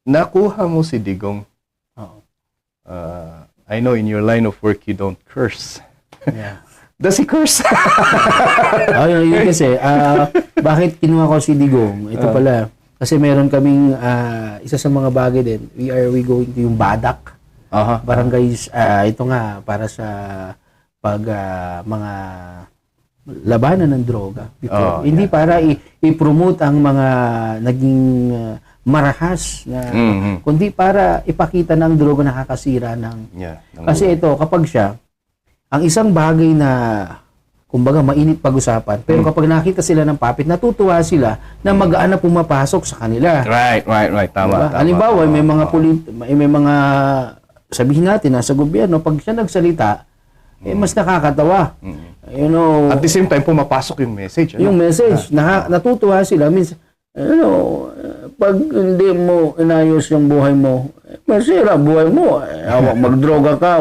nakuha mo si Digong. Oo. I know in your line of work you don't curse. Yeah. Does he curse? Yun kasi, bakit kinuha ko si Digong? Ito pala, kasi meron kaming, isa sa mga bagay din, we going to yung Badak. Barangays, ito nga, para sa mga labanan ng droga. Hindi para i-promote ang mga naging marahas na, kundi para ipakita ng droga nakakasira ng... Kasi ito, kapag siya, ang isang bagay na, kumbaga, mainit pag-usapan, pero kapag nakita sila ng puppet, natutuwa sila na magaan na pumapasok sa kanila. Right. Tama, diba? Halimbawa, may mga, sabihin natin, nasa gobyerno, pag siya nagsalita, mas nakakatawa. You know, at the same time, pumapasok yung message. Yung message, natutuwa sila. Means, pag hindi mo inayos yung buhay mo, masira buhay mo. Magdroga ka,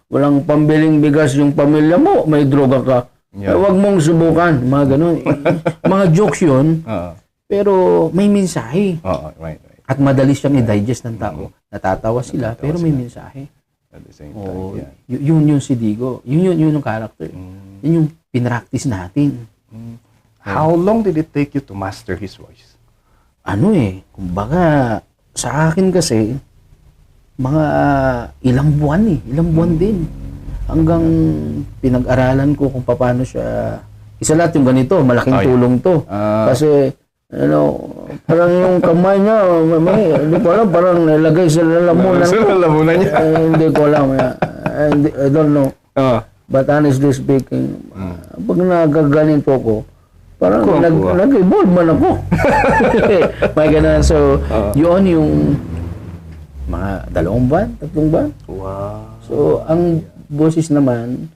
walang pambiling bigas yung pamilya mo, may droga ka. Huwag mong subukan. Mga ganun. Mga jokes yun, pero may mensahe. Right. At madali siyang i-digest ng tao. Natatawa sila, pero may mensahe. At the same time, Yun yung si Digo. Yun yung character. Yun yung pinractice natin. How long did it take you to master his voice? Kumbaga, sa akin kasi, mga ilang buwan din. Hanggang pinag-aralan ko kung paano siya, isa lahat yung ganito, malaking tulong to. Kasi, parang yung kamay niya, hindi ko alam, parang nilagay sa lalamunan ko. Lalamunan niya? Hindi ko alam. I don't know. But honestly speaking, pag nagagaling po ko, parang nag-evolve man ako. May ganun. So, yun yung mga 2 buwan, 3 buwan. Wow. So, ang boses naman,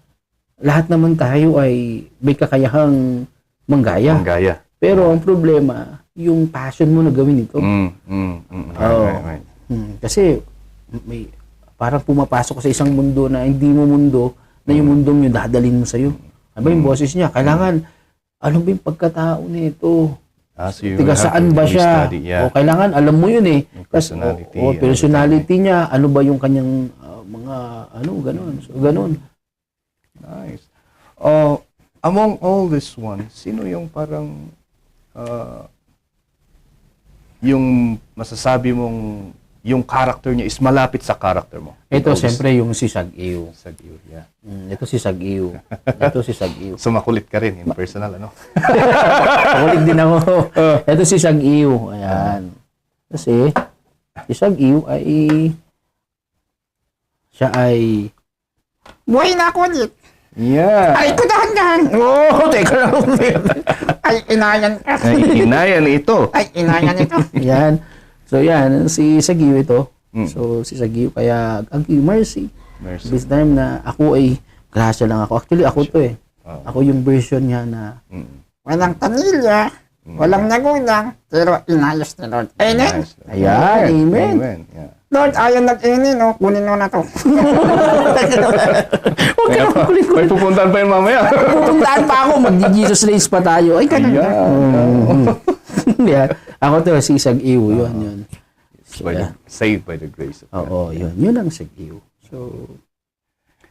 lahat naman tayo ay may kakayahang manggaya. Pero ang problema, yung passion mo na gawin ito. Right. Kasi, parang pumapasok sa isang mundo na hindi mo mundo, na yung mundong yun dadalhin mo sa'yo. Yung boses niya, kailangan, ano ba yung pagkatao nito? Tiga saan ba siya? O kailangan, alam mo yun personality niya, ano ba yung kanyang mga, ganun. So, ganun. Nice. Among all this one, sino yung parang, yung masasabi mong, yung character niya is malapit sa character mo? Ito, siyempre, yung si Sag-Ew. Yeah. Ito si Sag-Ew. So, makulit ka rin in personal, Makulit din ako. Ito si Sag-Ew. Ayan. Kasi, si Sag-Ew siya ay buhay na kulit. Yeah. Ay, ko dahan-dahan. Teka lang. Ay, inayan. Inayan ito. Yan. So, yan. Si Sag-Ew ito. So, si Sag-Ew, kaya, Mercy. This time na ako ay, grasya lang ako. Actually, ako to Ako yung version niya na, walang pamilya, walang nagulang, pero inayos ni Lord. Amen? Ayan, amen. Yeah. Lord, ayaw nag-ini, kunin mo na to. Huwag ka naman kulit. May pupuntahan pa yun mamaya. Pupuntahan pa ako, mag-Jesus race pa tayo. Ay, ganun. Yeah. Ako to, si Sag-Ew, yun. Saved by the grace of God. Oo, yun. Yun ang Sag-Ew. So,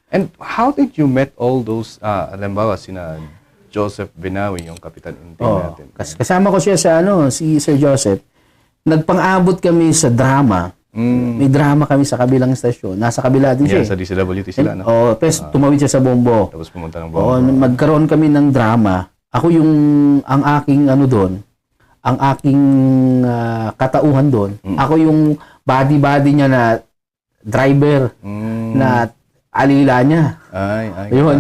and how did you met all those, alambawa, sina Joseph Binawi, yung Kapitan Inting natin? Kasama ko siya sa, si Sir Joseph. Nagpang-abot kami sa drama. May drama kami sa kabilang estasyon. Nasa kabila din siya. Sa DCWT sila, no? Tapos tumawid siya sa Bombo. Tapos pumunta ng Bombo. Magkaroon kami ng drama. Ako ang aking doon, ang aking katauhan doon. Ako yung body niya na driver na alila niya. Yun.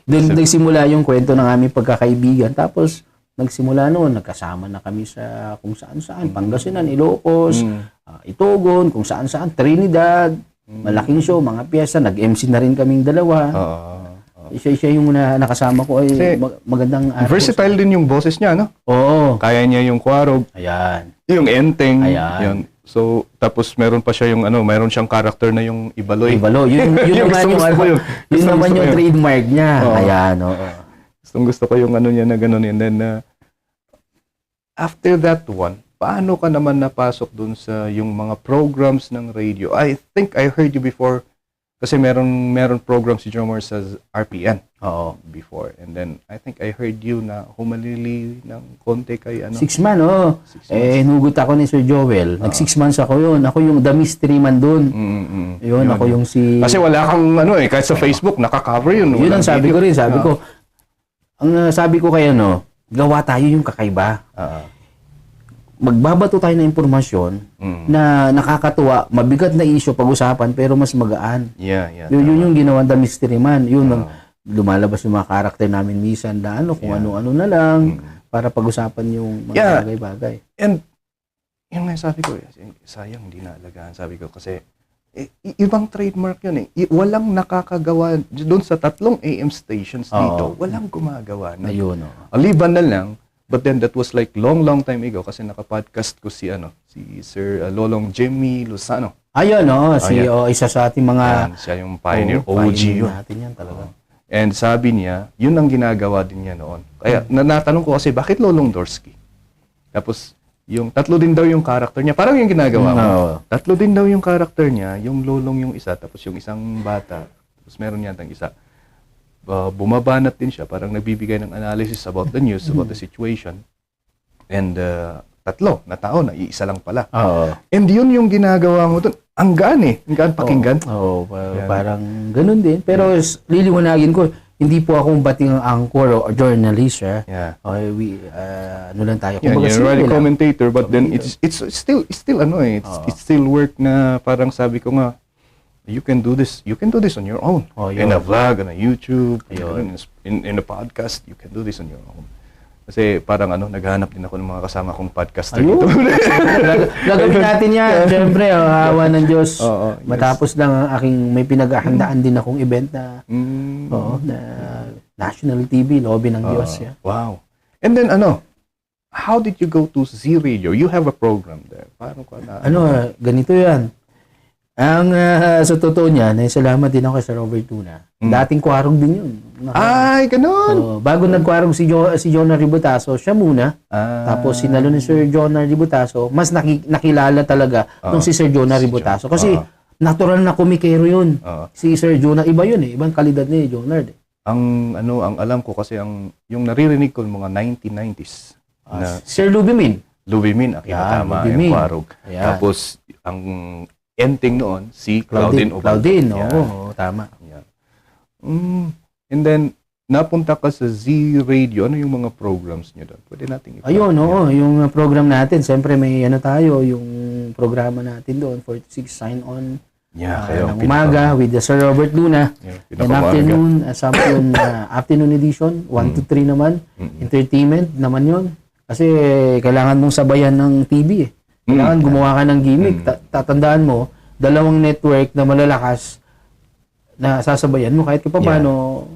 Doon nagsimula yung kwento ng aming pagkakaibigan. Tapos, nagsimula noon, nagkasama na kami sa kung saan-saan. Pangasinan, Ilocos, Itogon, kung saan-saan, Trinidad, malaking show, mga piyesa. Nag-MC na rin kaming dalawa. Siya yung nakasama ko ay magandang versatile din yung boses niya, no? Oo. Kaya niya yung kwarog. Ayan. Yung enteng. Ayan. Yun. So, tapos meron pa siya yung meron siyang character na yung Ibaloy. Yun naman yung trademark niya. Ayan, oo. Gusto ko yung niya na gano'n. And then, after that one, paano ka naman napasok dun sa yung mga programs ng radio? I think I heard you before kasi meron program si Jomar sa RPN Oo. before. And then I think I heard you na humalili ng konti kay ano. 6 months, oo. 6 months. Nugot ako ni Sir Joel. Nag-6 months ako yun. Ako yung the mystery man dun. Yun, ako yung si... Kasi wala kang ano kahit sa Facebook nakaka-cover yun. Yun ang Walang sabi video. ko rin. Sabi ko kaya gawa tayo yung kakaiba. Magbabato tayo ng impormasyon na nakakatuwa, mabigat na issue pag-usapan pero mas magaan. Yeah. Yun yung ginawa the mystery man. Yun lumalabas yung mga karakter namin minsan na kung ano-ano na lang para pag-usapan yung mga bagay-bagay. And yung nga sabi ko, sayang hindi naalagaan. Sabi ko kasi ibang trademark yun eh. Walang nakakagawa doon sa 3 AM stations dito. Walang gumagawa. Ayun. Aliban na lang. But then that was like long time ago kasi nakapodcast ko si Sir Lolong Jimmy Lozano. Ayun, isa sa ating mga... Yan, siya yung pioneer OG yun. Natin yan talaga. And sabi niya, yun ang ginagawa din niya noon. Kaya natanong ko kasi, bakit Lolong Dorsky? Tapos, yung 3 din daw yung character niya. Parang yung ginagawa mo. 3 din daw yung character niya, yung Lolong yung isa, tapos yung isang bata. Tapos meron yatang isa. Bumabanat din siya, parang nagbibigay ng analysis about the news, about the situation. And 3 na tao, iisa lang pala. And yun yung ginagawa mo doon. Ang gaan ang gaan pakinggan. Parang ganun din. Pero liliwanagin ko, hindi po akong bating anchor o journalist. Ano lang tayo. You're a commentator, but then it's still still work na parang sabi ko nga, you can do this on your own. In a vlog, on a YouTube, in a podcast, you can do this on your own. Kasi parang naghahanap din ako ng mga kasama kong podcaster dito. Gagawin natin yan. Siyempre, hawa ng Diyos. Matapos lang ang aking may pinaghahandaan din akong event na na National TV, Lobby ng Diyos. Wow. And then how did you go to Z Radio? You have a program there. Paano ka na? Ganito yan. Ang sa totoo niyan, salamat din ako sa Robert Tuna. Dating kwarog din yun. Ay, ganun! Bago nagkwarog si Jonah Ributaso, siya muna. Tapos sinalo ni Sir Jonah Ributaso, mas nakilala talaga nung si Sir Jonah Ributaso. Kasi natural na komikero yun. Si Sir Jonah, iba yun Ibang kalidad ni Jonah. Ang alam ko kasi yung naririnig ko mga 1990s. Sir Lubimin. Lubimin, tama, yung kwarog. Tapos, ang ending noon, si Claudine Claudine, tama. And then, napunta ka sa Z Radio. Ano yung mga programs niyo doon? Pwede natin ipakita. Ayun, yung program natin. Siyempre, may tayo, yung programa natin doon, 46 sign-on. Ng umaga with the Sir Robert Luna. And afternoon, afternoon edition, 1 to 3 naman. Entertainment naman yun. Kasi kailangan mong sabayan ng TV Kailangan gumawa ka ng gimmick. Tatandaan mo, 2 network na malalakas na sasabayan mo kahit paano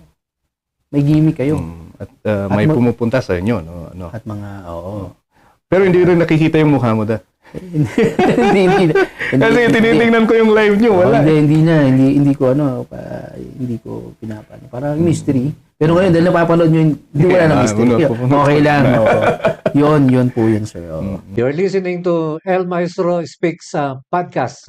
may gimmick kayo. At may pumupunta sa inyo, no? At mga, Pero hindi rin nakikita yung mukha mo da. hindi. Kasi tinitingnan ko yung live nyo, wala. Hindi ko pinapano. Parang mystery. Pero ngayon, dahil napapanood nyo, hindi wala na mystery. Okay lang. Yun po yun, sir. You're listening to El Maestro Speaks podcast.